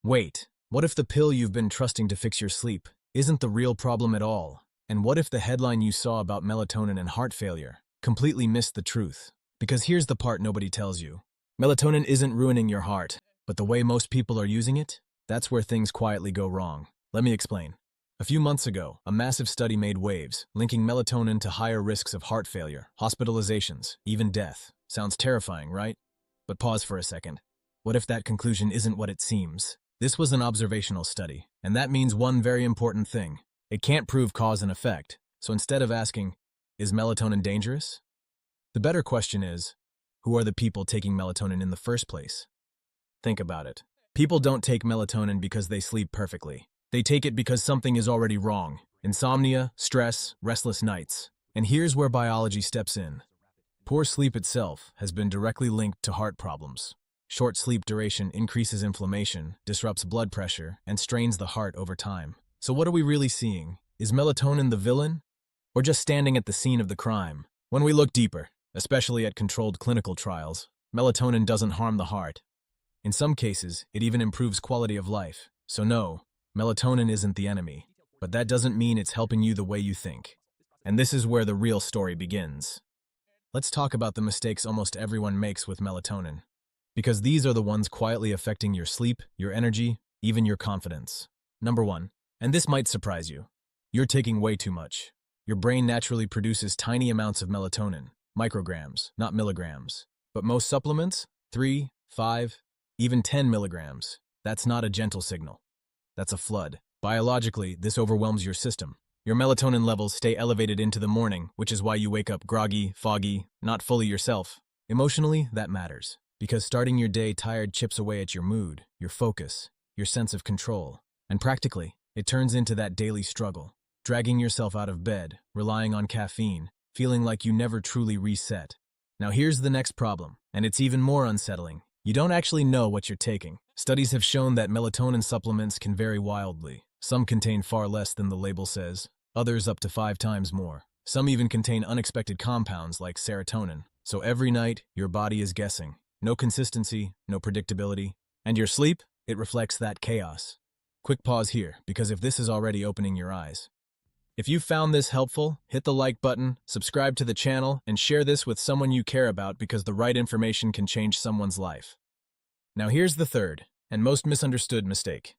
Wait, what if the pill you've been trusting to fix your sleep isn't the real problem at all? And what if the headline you saw about melatonin and heart failure completely missed the truth? Because here's the part nobody tells you. Melatonin isn't ruining your heart, but the way most people are using it, that's where things quietly go wrong. Let me explain. A few months ago, a massive study made waves, linking melatonin to higher risks of heart failure, hospitalizations, even death. Sounds terrifying, right? But pause for a second. What if that conclusion isn't what it seems? This was an observational study, and that means one very important thing. It can't prove cause and effect, so instead of asking, is melatonin dangerous? The better question is, who are the people taking melatonin in the first place? Think about it. People don't take melatonin because they sleep perfectly. They take it because something is already wrong. Insomnia, stress, restless nights. And here's where biology steps in. Poor sleep itself has been directly linked to heart problems. Short sleep duration increases inflammation, disrupts blood pressure, and strains the heart over time. So what are we really seeing? Is melatonin the villain? Or just standing at the scene of the crime? When we look deeper, especially at controlled clinical trials, melatonin doesn't harm the heart. In some cases, it even improves quality of life. So no, melatonin isn't the enemy. But that doesn't mean it's helping you the way you think. And this is where the real story begins. Let's talk about the mistakes almost everyone makes with melatonin. Because these are the ones quietly affecting your sleep, your energy, even your confidence. Number 1, and this might surprise you, you're taking way too much. Your brain naturally produces tiny amounts of melatonin, micrograms, not milligrams. But most supplements, 3, 5, even 10 milligrams. That's not a gentle signal. That's a flood. Biologically, this overwhelms your system. Your melatonin levels stay elevated into the morning, which is why you wake up groggy, foggy, not fully yourself. Emotionally, that matters. Because starting your day tired chips away at your mood, your focus, your sense of control. And practically, it turns into that daily struggle. Dragging yourself out of bed, relying on caffeine, feeling like you never truly reset. Now here's the next problem, and it's even more unsettling. You don't actually know what you're taking. Studies have shown that melatonin supplements can vary wildly. Some contain far less than the label says, others up to 5 times more. Some even contain unexpected compounds like serotonin. So every night, your body is guessing. No consistency, no predictability. And your sleep? It reflects that chaos. Quick pause here, because if this is already opening your eyes. If you found this helpful, hit the like button, subscribe to the channel, and share this with someone you care about because the right information can change someone's life. Now here's the third, and most misunderstood mistake.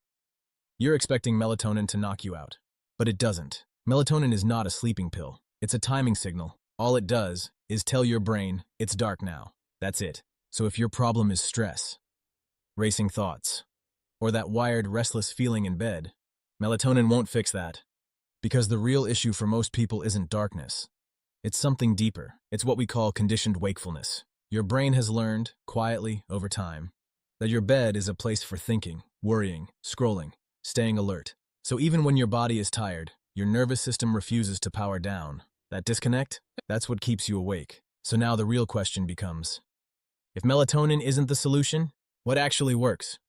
You're expecting melatonin to knock you out. But it doesn't. Melatonin is not a sleeping pill. It's a timing signal. All it does is tell your brain, it's dark now. That's it. So if your problem is stress, racing thoughts, or that wired, restless feeling in bed, melatonin won't fix that. Because the real issue for most people isn't darkness. It's something deeper. It's what we call conditioned wakefulness. Your brain has learned, quietly, over time, that your bed is a place for thinking, worrying, scrolling, staying alert. So even when your body is tired, your nervous system refuses to power down. That disconnect, that's what keeps you awake. So now the real question becomes, if melatonin isn't the solution, what actually works?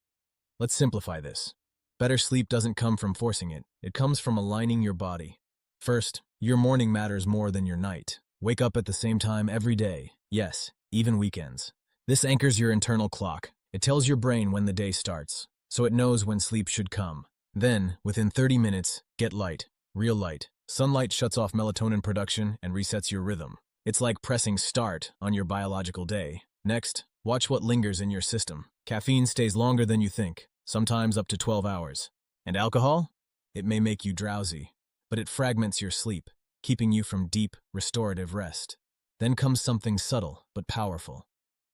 Let's simplify this. Better sleep doesn't come from forcing it. It comes from aligning your body. First, your morning matters more than your night. Wake up at the same time every day. Yes, even weekends. This anchors your internal clock. It tells your brain when the day starts, so it knows when sleep should come. Then, within 30 minutes, get light. Real light. Sunlight shuts off melatonin production and resets your rhythm. It's like pressing start on your biological day. Next, watch what lingers in your system. Caffeine stays longer than you think, sometimes up to 12 hours. And alcohol? It may make you drowsy, but it fragments your sleep, keeping you from deep, restorative rest. Then comes something subtle but powerful.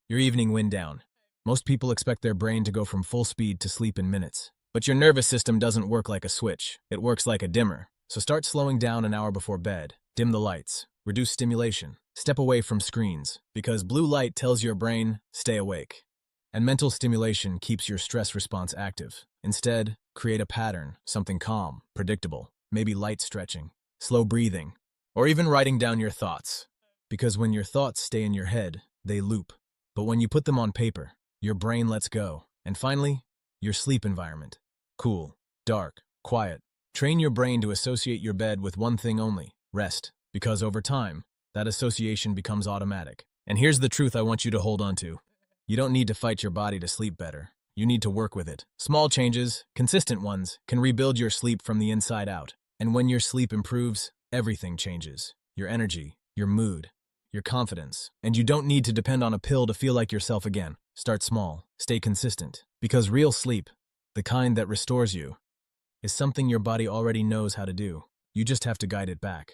Your evening wind down. Most people expect their brain to go from full speed to sleep in minutes. But your nervous system doesn't work like a switch. It works like a dimmer. So start slowing down an hour before bed. Dim the lights. Reduce stimulation. Step away from screens, because blue light tells your brain, stay awake. And mental stimulation keeps your stress response active. Instead, create a pattern, something calm, predictable, maybe light stretching, slow breathing, or even writing down your thoughts. Because when your thoughts stay in your head, they loop. But when you put them on paper, your brain lets go. And finally, your sleep environment. Cool, dark, quiet. Train your brain to associate your bed with one thing only, rest. Because over time, that association becomes automatic. And here's the truth I want you to hold on to. You don't need to fight your body to sleep better. You need to work with it. Small changes, consistent ones, can rebuild your sleep from the inside out. And when your sleep improves, everything changes. Your energy, your mood, your confidence. And you don't need to depend on a pill to feel like yourself again. Start small, stay consistent. Because real sleep, the kind that restores you, is something your body already knows how to do. You just have to guide it back.